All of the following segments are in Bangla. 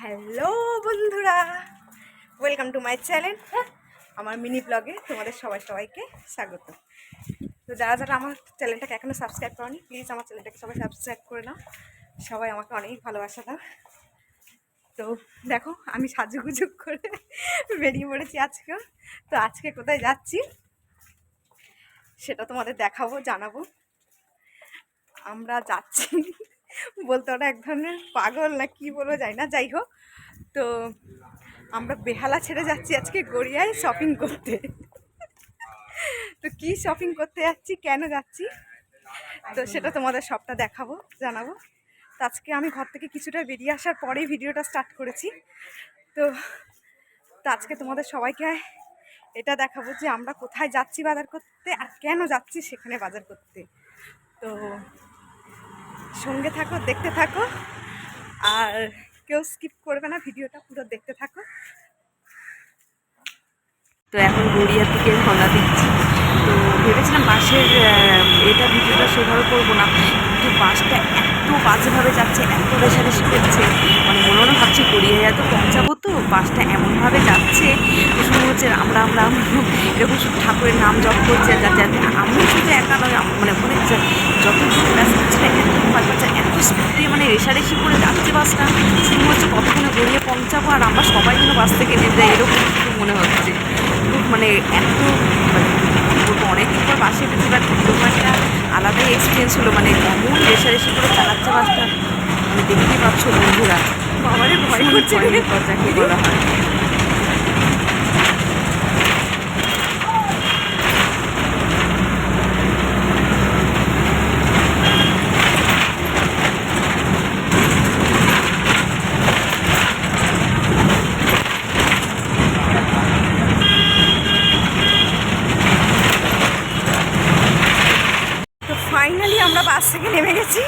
হ্যালো বন্ধুরা, ওয়েলকাম টু মাই চ্যানেল। আমার মিনি ব্লগে তোমাদের সবাইকে স্বাগত। তো যারা যারা আমার চ্যানেলটাকে এখনও সাবস্ক্রাইব করনি, প্লিজ আমার চ্যানেলটাকে সবাই সাবস্ক্রাইব করে নাও। সবাই আমাকে অনেক ভালোবাসা দাও। তো দেখো, আমি সাজুগুজু করে বেরিয়ে পড়েছি আজকেও। তো আজকে কোথায় যাচ্ছি সেটা তোমাদের দেখাবো, জানাবো। আমরা যাচ্ছি বলতে ওটা এক ধরনের পাগল না কি বলবো যায় না, যাই হোক। তো আমরা বেহালা ছেড়ে যাচ্ছি আজকে গড়িয়ায় শপিং করতে। তো কি শপিং করতে যাচ্ছি, কেন যাচ্ছি, তো সেটা তোমাদের সবটা দেখাবো, জানাবো। তো আজকে আমি ঘর থেকে কিছুটা বেরিয়ে আসার পরেই ভিডিওটা স্টার্ট করেছি। তো তো আজকে তোমাদের সবাইকে এটা দেখাবো যে আমরা কোথায় যাচ্ছি বাজার করতে আর কেন যাচ্ছি সেখানে বাজার করতে। তো সঙ্গে থাকো, দেখতে থাকো, আর কেউ স্কিপ করবে না, ভিডিওটা পুরো দেখতে থাকো। তো এখন গড়িয়ার দিকে রওনা দিচ্ছি। তো ভেবেছিলাম বাসের এটা ভিডিওটা সেভাবে করবো না, কিন্তু বাসটা এত বাজেভাবে যাচ্ছে, এত রেশারেশি করছে, মানে মনে মনে ভাবছি গড়িয়ায় এত পৌঁছাবো। তো বাসটা এমনভাবে যাচ্ছে শুরু হচ্ছে আমরা এরকম শুধু ঠাকুরের নাম জপ করছে, যাতে আমি শুধু একা নয়, মানে ওখানে যতজন ব্যস্ত ছিল এত স্পিডে মানে রেশারেশি করে যাচ্ছে বাসটা, শুরু হচ্ছে কতক্ষণে গড়িয়ে পৌঁছাবো আর আমরা সবাই যেন বাস থেকে নেমে যাই, এরকম মনে হচ্ছে। মানে এত অনেকদিন পর বাসে উঠেছি, বাট এরকম একটা আলাদাই এক্সপিরিয়েন্স হলো। মানে এমন রেশারেশি করে চালাচ্ছে বাসটা, মানে দেখতেই পাচ্ছ বন্ধুরা, আমারই ভয় করছে যাকে বলা হয়। ফাইনালি আমরা বাস থেকে নেমে গেছি।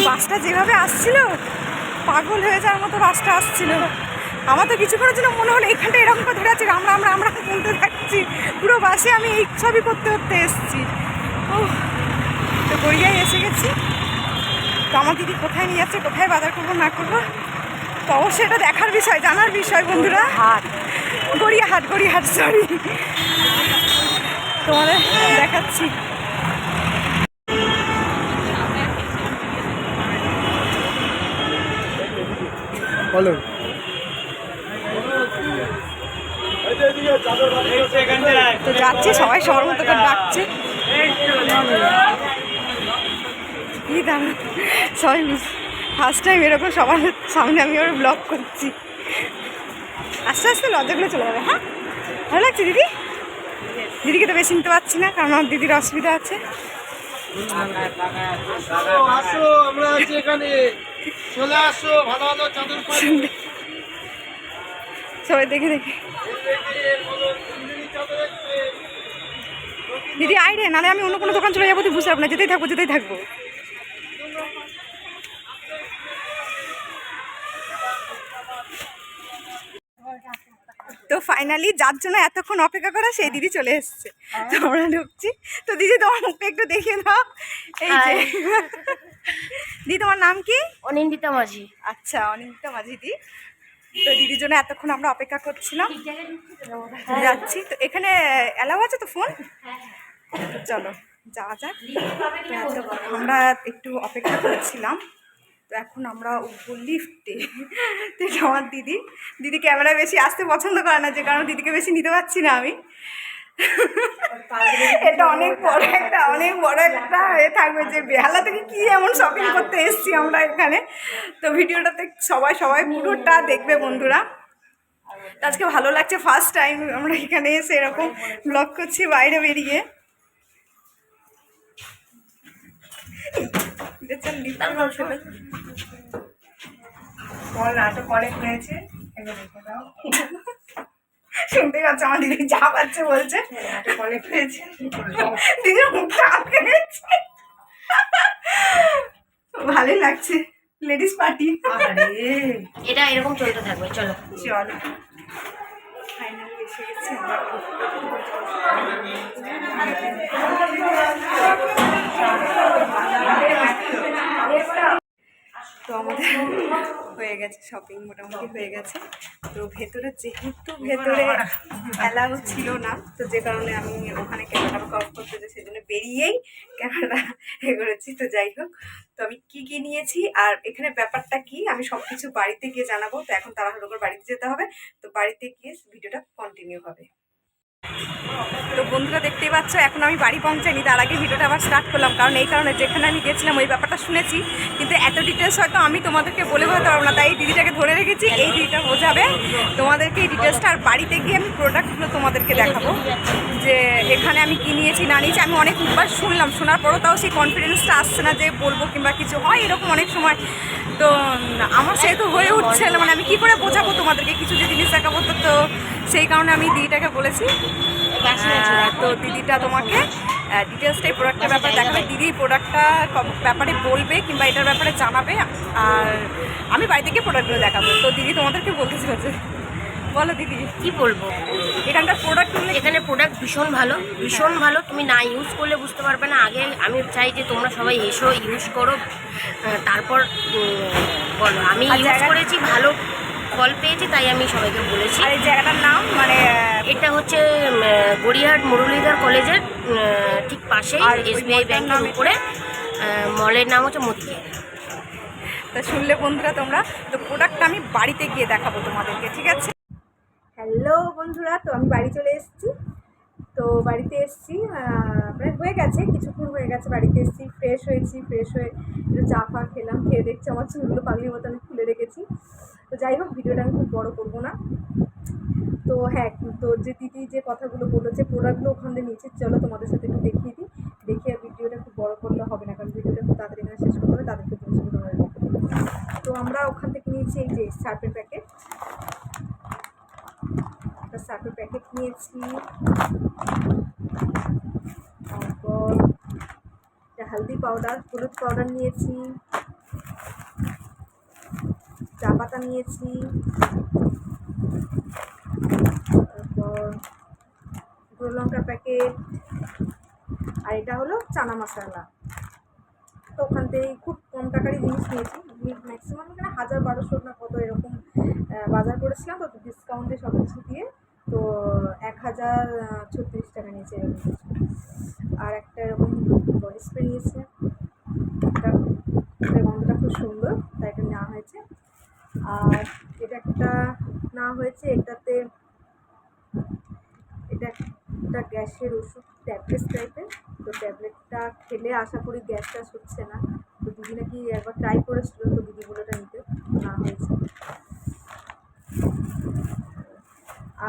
বাসটা যেভাবে আসছিল পাগল হয়ে যাওয়ার মতো বাসটা আসছিল। আমার তো কিছু করার জন্য মনে হলো এখানটা এরকম করে ধরে আছে, আমরা বলতে থাকছি পুরো বাসে। আমি এই ছবি করতে এসেছি। তো গড়িয়ায় এসে গেছি। তো আমার দিদি কোথায় নিয়ে যাচ্ছে, কোথায় বাজার করবো না করবো, তো অবশ্যই এটা দেখার বিষয়, জানার বিষয় বন্ধুরা। গড়িয়াহাট সরি, তোমাদের দেখাচ্ছি। বলো। তো যাচ্ছি, সবাই সবার মতো করে ডাকছে। কি দাঁড়া, সবাই ফার্স্ট টাইম এরকম সবার সামনে আমি ওর ব্লগ করছি। আস্তে আস্তে লজ্জাগুলো চলে যাবে। হ্যাঁ, ভালো লাগছে দিদি। দিদিকে তো বেশি নিতে পারছি না, কারণ আমার দিদির অসুবিধা আছে। সবাই দেখে দিদি আয় রে, নাহলে আমি অন্য কোনো দোকান চলে যাবো, তুই বুঝতে পারবো না। যেতেই থাকবো। তো ফাইনালি যার জন্য এতক্ষণ অপেক্ষা করা, সেই দিদি চলে এসছে। তো আমরা ঢুকছি। তো দিদি তোমার মুখটা একটু দেখে দাও। এই যে দিদি, তোমার নাম কি? অনিন্দিতা মাঝি। আচ্ছা, অনিন্দিতা মাঝি দি। তো দিদির জন্য এতক্ষণ আমরা অপেক্ষা করছিলাম, যাচ্ছি। তো এখানে অ্যালাউ আছে তো ফোন? চলো যাওয়া যাক। আমরা একটু অপেক্ষা করছিলাম। তো এখন আমরা উঠবো লিফটে। তো আমার দিদি ক্যামেরায় বেশি আসতে পছন্দ করে না, যে কারণে দিদিকে বেশি নিতে পারছি না আমি। এটা অনেক বড় একটা এ থাকবে যে বেহালা থেকে কি এমন শপিং করতে এসেছি আমরা এখানে। তো ভিডিওটাতে সবাই পুরোটা দেখবে বন্ধুরা। আজকে ভালো লাগছে, ফার্স্ট টাইম আমরা এখানে এসে এরকম ব্লগ করছি বাইরে বেরিয়ে। শুনতে পাচ্ছ আমার দিদি যা পাচ্ছে বলছে, দিদির মুখটা আটকে গেছে। ভালোই লাগছে, লেডিস পার্টি। এটা এরকম চলতে থাকবে। চলো ফাইনালি এসে গেছি আমরা। তো আমাদের হয়ে গেছে শপিং, মোটামুটি হয়ে গেছে। তো ভেতরে যেহেতু ভেতরে অ্যালাউ ছিল না, তো যে কারণে আমি ওখানে ক্যামেরাটা অফ করতে যে সেজন্য বেরিয়েই ক্যামেরাটা করেছি। তো যাই হোক, তো আমি কি নিয়েছি আর এখানে ব্যাপারটা কি আমি সব কিছু বাড়িতে গিয়ে জানাবো। তো এখন তাড়াহুড়ো করে বাড়িতে যেতে হবে, তো বাড়িতে গিয়ে ভিডিওটা কন্টিনিউ হবে। তো বন্ধুরা দেখতেই পাচ্ছ এখন আমি বাড়ি পৌঁছাইনি, তার আগে ভিডিওটা আবার স্টার্ট করলাম, কারণ এই কারণে যেখানে আমি গেছিলাম ওই ব্যাপারটা শুনেছি, কিন্তু এত ডিটেলস হয়তো আমি তোমাদেরকে বলে বোঝাতে পারবো না, তাই এই দিদিটাকে ধরে রেখেছি, এই দিদিটা বোঝাবে তোমাদেরকে এই ডিটেলসটা। আর বাড়িতে গিয়ে আমি প্রোডাক্টগুলো তোমাদেরকে দেখাবো যে এখানে আমি কি নিয়েছি না নিয়েছি। আমি অনেকবার শুনলাম, শোনার পরও তাও সেই কনফিডেন্সটা আসছে না যে বলবো কিংবা কিছু হয় এরকম অনেক সময়। তো আমার সেহেতু হয়ে উঠছে না, মানে আমি কী করে বোঝাবো তোমাদেরকে কিছু যে জিনিস দেখাবো। তো সেই কারণে আমি দিদিটাকে বলেছি, তো দিদিটা তোমাকে ডিটেলসটা এই প্রোডাক্টের ব্যাপারে দেখাবে। দিদি প্রোডাক্টটা ব্যাপারে বলবে কিংবা এটার ব্যাপারে জানাবে, আর আমি বাড়ি থেকে প্রোডাক্টগুলো দেখাবো। তো দিদি তোমাদেরকে বলতে চলেছে, বলো দিদি কি বলবো। এখানকার প্রোডাক্টগুলো। এখানে প্রোডাক্ট ভীষণ ভালো, ভীষণ ভালো। তুমি না ইউজ করলে বুঝতে পারবে না। আগে আমি চাই যে তোমরা সবাই এসো, ইউজ করো, তারপর বলো। আমি ইউজ করেছি, ভালো ফল পেয়েছি, তাই আমি সবাইকে বলেছি। আর এই জায়গাটার নাম মানে এটা হচ্ছে গড়িয়াহাট মুরলীধর কলেজের ঠিক পাশেই, SBI ব্যাংকের উপরে। মলের নাম হচ্ছে মোদিকে। তো শুনলে বন্ধুরা তোমরা, তো প্রোডাক্টটা আমি বাড়িতে গিয়ে দেখাবো তোমাদেরকে, ঠিক আছে? হ্যালো বন্ধুরা, তো আমি বাড়ি চলে এসেছি। তো বাড়িতে এসেছি প্রায় হয়ে গেছে, কিছুক্ষণ হয়ে গেছে বাড়িতে এসেছি। ফ্রেশ হয়েছি, ফ্রেশ হয়ে একটু চা ফা খেলাম, খেয়ে দেখছি আমার চুলগুলো পাগলির মতো আমি খুলে রেখেছি। তো যাই হোক, ভিডিওটা আমি খুব বড় করবো না। তো হ্যাঁ, তো যে দিদি যে কথাগুলো বললো, যে প্রোডাক্টগুলো ওখান থেকে নিয়েছি, চলো তোমাদের সাথে একটু দেখিয়ে দিই। দেখিয়ে ভিডিওটা খুব বড় করলে হবে না, কারণ ভিডিওটা খুব তাড়াতাড়ি এখানে শেষ করতে হবে, তাদেরকে জিনিসগুলো তোমরা দেখো। তো আমরা ওখান থেকে নিয়েছি এই যে সার্ফের প্যাকেট, একটা সার্ফের প্যাকেট নিয়েছি, তারপর একটা হলদি পাউডার, হলুদ পাউডার নিয়েছি, চা পাতা নিয়েছি, তারপর গুঁড়ো লঙ্কার প্যাকেট, আর এটা হলো চানা মশলা। তো ওখান থেকে খুব কম টাকারই জিনিস নিয়েছি, ম্যাক্সিমাম এখানে 1000-1200 না কত এরকম বাজার করেছিলাম। তো ডিসকাউন্টে সব কিছু দিয়ে তো 1036 টাকা নিয়েছে এরকম কিছু। আর একটা এরকম বডি স্প্রে নিয়েছে, এটা গন্ধটা খুব সুন্দর, তাই এটা নেওয়া হয়েছে। আর এটা একটা নেওয়া হয়েছে, এটা একটা গ্যাসের ওষুধ, ট্যাবলেট টাইপের। তো ট্যাবলেটটা খেলে আশা করি গ্যাস ট্যাস হচ্ছে না। তো দিদি নাকি একবার ট্রাই করেছিল, তো দিদিগুলোটা নিতে না হয়েছে।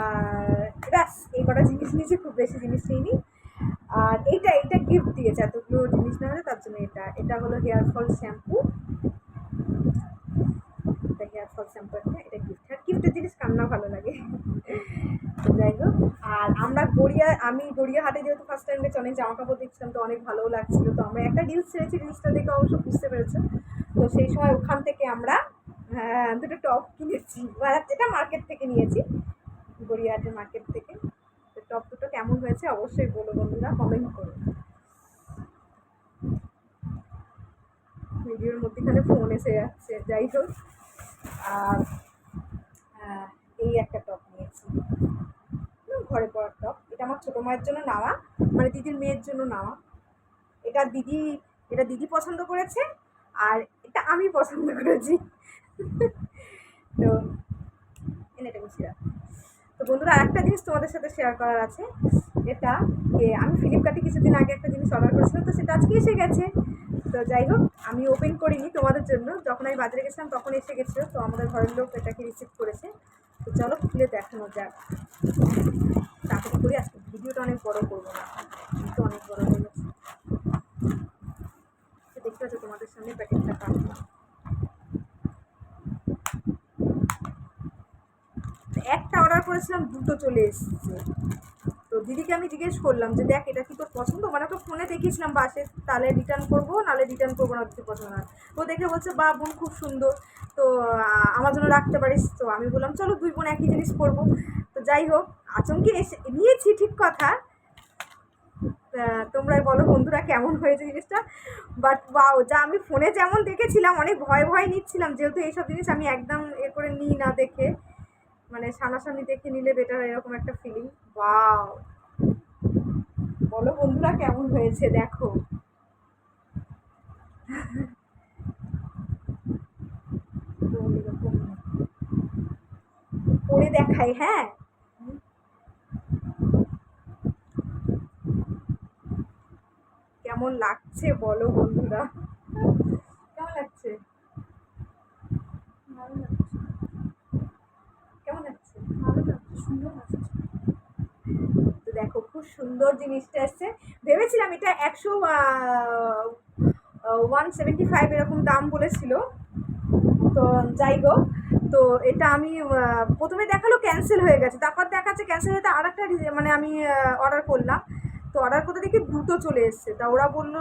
আর ব্যাস এই কটা জিনিস নিয়েছি, খুব বেশি জিনিস নিইনি। আর এটা গিফট দিয়েছে, এতগুলো জিনিস না হলে তার জন্য এটা হলো হেয়ার ফল শ্যাম্পু। এটা হেয়ার ফল শ্যাম্পু একটা, এটা গিফট। আর গিফটের জিনিস কান্না ভালো লাগে। যাই হোক, আর আমরা আমি গড়িয়াহাটে যেহেতু ফার্স্ট টাইম গেছি, অনেক জামা কাপড় দেখছিলাম, তো অনেক ভালোও লাগছিলো। তো আমরা একটা রিলস ছেড়েছি, রিলসটা দেখে অবশ্য বুঝতে পেরেছে। তো সেই সময় ওখান থেকে আমরা দুটো টপ কিনেছি, এটা মার্কেট থেকে নিয়েছি, গড়িয়াহাটের মার্কেট থেকে। তো টপ দুটো কেমন হয়েছে অবশ্যই বলো বন্ধুরা, কমেন্ট করো। ভিডিওর মধ্যেখানে ফোন এসে যাচ্ছে, যাই হোক। আর এই একটা টপ নিয়েছি, ঘরে পরার টপ। এটা আমার ছোটো মায়ের জন্য নেওয়া, মানে দিদির মেয়ের জন্য নেওয়া। এটা দিদি পছন্দ করেছে, আর এটা আমি পছন্দ করেছি। তো এটা বুঝিয়া। তো বন্ধুরা, আরেকটা জিনিস তোমাদের সাথে শেয়ার করার আছে। এটা আমি ফ্লিপকার্টে কিছুদিন আগে একটা জিনিস অর্ডার করেছিলাম, তো সেটা আজকে এসে গেছে। তো যাই হোক, আমি ওপেন করিনি তোমাদের জন্য, যখন আমি বাজারে গেছিলাম তখন এসে গেছিলো। তো আমাদের ঘরের লোক এটাকে রিসিভ করেছে। তো চলো খুলে দেখানো যাক। তাড়াতাড়ি করি, আজকে ভিডিওটা অনেক বড় করবো না, কিন্তু অনেক বড় হয়ে গেছে। দেখতে পাচ্ছ তোমাদের সামনে প্যাকেটটা কাটলাম। একটা অর্ডার করেছিলাম, দুটো চলে এসেছে। তো দিদিকে আমি জিজ্ঞেস করলাম যে দেখ এটা কি তোর পছন্দ, মানে ওকে ফোনে দেখিয়েছিলাম বাসে, তাহলে রিটার্ন করবো নাহলে রিটার্ন করবো না, যদি পছন্দ না। ও দেখে বলছে বা বোন খুব সুন্দর, তো আমার জন্য রাখতে পারিস। তো আমি বললাম চলো দুই বোন একই জিনিস করবো। তো যাই হোক, আচমকে এসে নিয়েছি ঠিক কথা, তোমরাই বলো বন্ধুরা কেমন হয়েছে জিনিসটা। বাট ওয়াও, যা আমি ফোনে যেমন দেখেছিলাম অনেক ভয় ভয় নিচ্ছিলাম, যেহেতু এইসব জিনিস আমি একদম করে নিই না দেখে, মানে সামনাসামনি দেখে নিলে বেটার, এরকম একটা ফিলিং। ওয়াও, বলো বন্ধুরা কেমন হয়েছে দেখো। তো এরকম পরে দেখাই, হ্যাঁ। কেমন লাগছে বলো বন্ধুরা, কেমন লাগছে? ভালো লাগছে। কেমন লাগছে? ভালো লাগছে, সুন্দর লাগছে। তো দেখো খুব সুন্দর জিনিসটা এসছে। ভেবেছিলাম এটা 175 এরকম দাম বলেছিল। তো যাই হোক, তো এটা আমি প্রথমে দেখালো ক্যান্সেল হয়ে গেছে, তারপর দেখাচ্ছে ক্যান্সেল হয়ে আর একটা মানে আমি অর্ডার করলাম। তো অর্ডার করতে দেখি দুটো চলে এসছে। তা ওরা বললো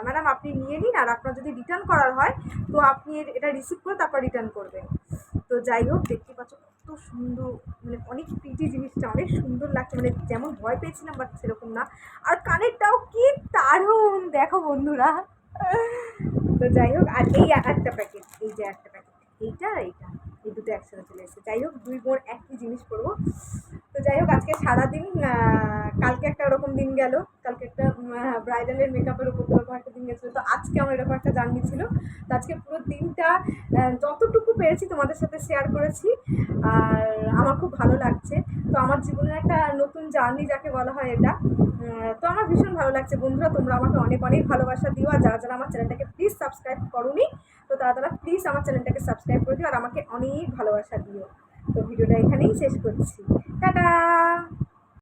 ম্যাডাম আপনি নিয়ে নিন, আর আপনার যদি রিটার্ন করার হয় তো আপনি এটা রিসিভ করে তারপর রিটার্ন করবেন। তো যাই হোক, দেখতে পাচ্ছ কত সুন্দর, মানে অনেক প্রিটি জিনিসটা, অনেক সুন্দর লাগছে, মানে যেমন ভয় পেয়েছিলাম বাট সেরকম না। আর কানেরটাও কি দারুণ দেখো বন্ধুরা। তো যাই হোক, আর এই একটা প্যাকেট, এই যে একটা প্যাকেট, এইটা আর এইটা, এই দুটো একসাথে চলে এসেছে। যাই হোক, দুই বোন একই জিনিস করবো। তো যাই হোক, আজকে সারাদিন, কালকে একটা ওরকম দিন গেল, কালকে একটা ব্রাইডালের মেকআপের উপর ওরকম একটা দিন গেছিলো। তো আজকে আমার এরকম একটা জার্নি ছিল। তো আজকে পুরো দিনটা যতটুকু পেরেছি তোমাদের সাথে শেয়ার করেছি, আর আমার খুব ভালো লাগছে। তো আমার জীবনের একটা নতুন জার্নি যাকে বলা হয় এটা। তো আমার ভীষণ ভালো লাগছে বন্ধুরা, তোমরা আমাকে অনেক অনেক ভালোবাসা দিও। আর যারা যারা আমার চ্যানেলটাকে প্লিজ সাবস্ক্রাইব করোনি, তো তারা তারা প্লিজ আমার চ্যানেলটাকে সাবস্ক্রাইব করে দিও, আর আমাকে অনেক ভালোবাসা দিও। তো ভিডিওটা এখানেই শেষ করছি, টাটা।